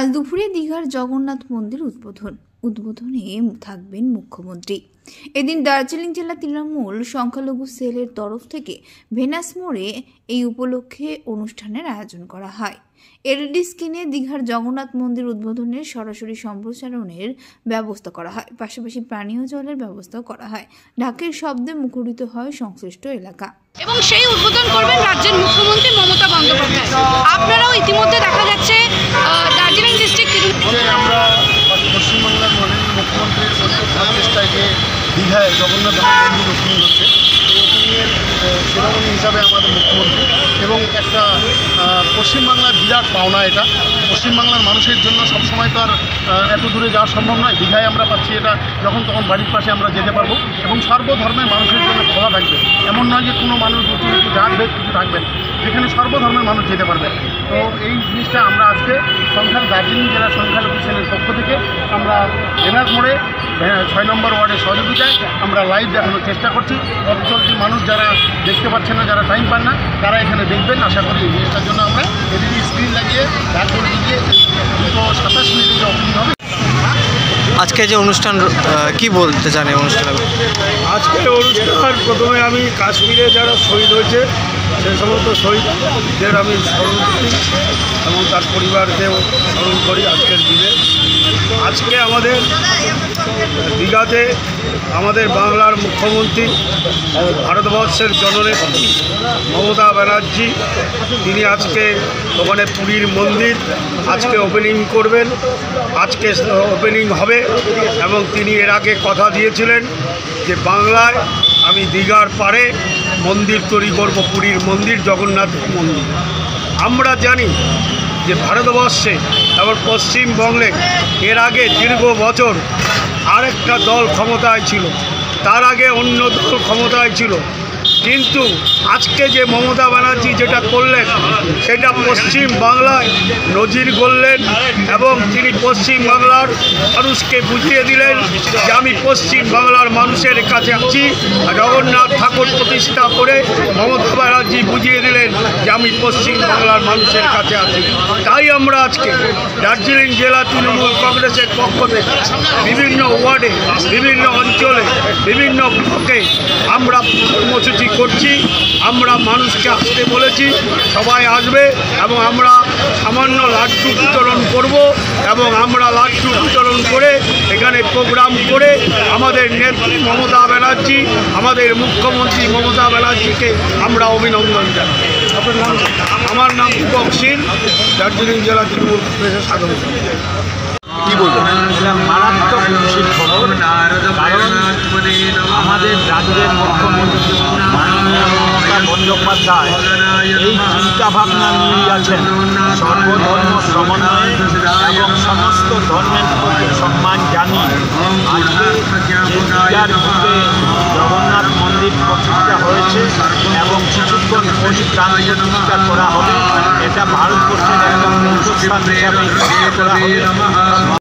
আজ দুপুরে দীঘার জগন্নাথ মন্দির উদ্বোধনে থাকবেন মুখ্যমন্ত্রী। এদিন দার্জিলিং জেলা তৃণমূল সংখ্যালঘু সেলের তরফ থেকে ভেনাস মোড়ে এই উপলক্ষে অনুষ্ঠানের আয়োজন করা হয়। এলইডি স্ক্রিনে দীঘার জগন্নাথ মন্দির উদ্বোধনের সরাসরি সম্প্রচারণের ব্যবস্থা করা হয়, পাশাপাশি পানীয় জলের ব্যবস্থাও করা হয়। ঢাকের শব্দে মুখরিত হয় সংশ্লিষ্ট এলাকা এবং সেই উদ্বোধন করবেন রাজ্যের মুখ্যমন্ত্রী মমতা বন্দ্যোপাধ্যায়। আপনারাও ইতিমধ্যে দেখা যাচ্ছে দার্জিলিং ডিস্ট্রিক্ট আমরা পশ্চিমবাংলার মাননীয় মুখ্যমন্ত্রীর প্রচেষ্টায় যে দীঘায় জগন্নাথ মন্দির ওপেনিং হচ্ছে, এই ওপেনিংয়ের শিরোমণি হিসাবে আমাদের মুখ্যমন্ত্রী এবং একটা পশ্চিমবাংলার বিরাট পাওনা। এটা পশ্চিমবাংলার মানুষের জন্য সবসময় তো আর এত দূরে যাওয়া সম্ভব নয়। দীঘায় আমরা পাচ্ছি, এটা যখন তখন বাড়ির পাশে আমরা যেতে পারবো এবং সর্বধর্মের মানুষের জন্য খোলা থাকবে। এমন নয় যে কোনো মানুষ উঁচু জাত ভেদ কিছু থাকবেন, যেখানে সর্বধর্মের মানুষ যেতে পারবে। তো এই জিনিসটা আমরা আজকে দার্জিলিং জেলা সংখ্যালঘু সেলের পক্ষ থেকে আমরা ভেনাস মোড়ে 6 নম্বর ওয়ার্ডের সহযোগিতায় আমরা লাইভ দেখানোর চেষ্টা করছি। অঞ্চলটির মানুষ যারা দেখতে পাচ্ছেন না, যারা টাইম পান না, তারা এখানে দেখবেন। আশা করি এই জিনিসটার জন্য আমরা এলইডি স্ক্রিন লাগিয়ে তারপর দিয়ে 227 মিনিটে যে ওপেনিং হবে। আজকে যে অনুষ্ঠান কি বলতে চান এই অনুষ্ঠানে? আজকের অনুষ্ঠান প্রথমে আমি কাশ্মীরে যারা শহীদ হয়েছে সে সমস্ত শহীদদের আমি স্মরণ করি এবং তার পরিবারকেও স্মরণ করি আজকের দিনে। আজকে আমাদের দীঘাতে আমাদের বাংলার মুখ্যমন্ত্রী, ভারতবর্ষের জননেত্রী মমতা ব্যানার্জি, তিনি আজকে ওখানে পুরীর মন্দির আজকে ওপেনিং করবেন। আজকে ওপেনিং হবে এবং তিনি এর আগে কথা দিয়েছিলেন যে বাংলায় আমি দীঘার পাড়ে মন্দির তৈরি করব, পুরীর মন্দির, জগন্নাথের মন্দির। আমরা জানি যে ভারতবর্ষে এবং পশ্চিমবঙ্গে এর আগে দীর্ঘ বছর আরেকটা দল ক্ষমতায় ছিল, তার আগে অন্য দল ক্ষমতায় ছিল, কিন্তু আজকে যে মমতা ব্যানার্জি যেটা করলেন সেটা পশ্চিম বাংলায় নজির গড়লেন এবং তিনি পশ্চিম বাংলার মানুষকে বুঝিয়ে দিলেন যে আমি পশ্চিম বাংলার মানুষের কাছে আছি। জগন্নাথ ঠাকুর প্রতিষ্ঠা করে মমতা ব্যানার্জি বুঝিয়ে দিলেন যে আমি পশ্চিম বাংলার মানুষের কাছে আছি। তাই আমরা আজকে দার্জিলিং জেলা তৃণমূল কংগ্রেসের পক্ষ থেকে বিভিন্ন ওয়ার্ডে, বিভিন্ন অঞ্চলে, বিভিন্ন ব্লকে আমরা কর্মসূচি করছি। আমরা মানুষকে আসতে বলেছি, সবাই আসবে এবং আমরা সামান্য লাড্ডু বিতরণ করব এবং আমরা লাড্ডু বিতরণ করে এখানে প্রোগ্রাম করে আমাদের নেত্রী মমতা ব্যানার্জি, আমাদের মুখ্যমন্ত্রী মমতা ব্যানার্জিকে আমরা অভিনন্দন জানাই। আপনার নাম? আমার নাম দীপক সিং, দার্জিলিং জেলা তৃণমূল কংগ্রেসের সাধারণ সম্পাদক। কী বলবেন? মারাত্মক খুশির খবর, কারণ আমাদের রাজ্যের মুখ্যমন্ত্রী মাননীয় মমতা বন্দ্যোপাধ্যায় এই চিন্তাভাবনা নিয়ে আছেন সর্বধর্ম সমন্বয় এবং সমস্ত ধর্মের প্রতি সম্মান জানিয়ে আজকে দীঘার বুকে জগন্নাথ মন্দির প্রতিষ্ঠা হয়েছে এবং কিছুক্ষণ পরে প্রাণ প্রতিষ্ঠা করা হবে। এটা ভারতবর্ষের একটা অনুষ্ঠান হিসাবে করা হবে।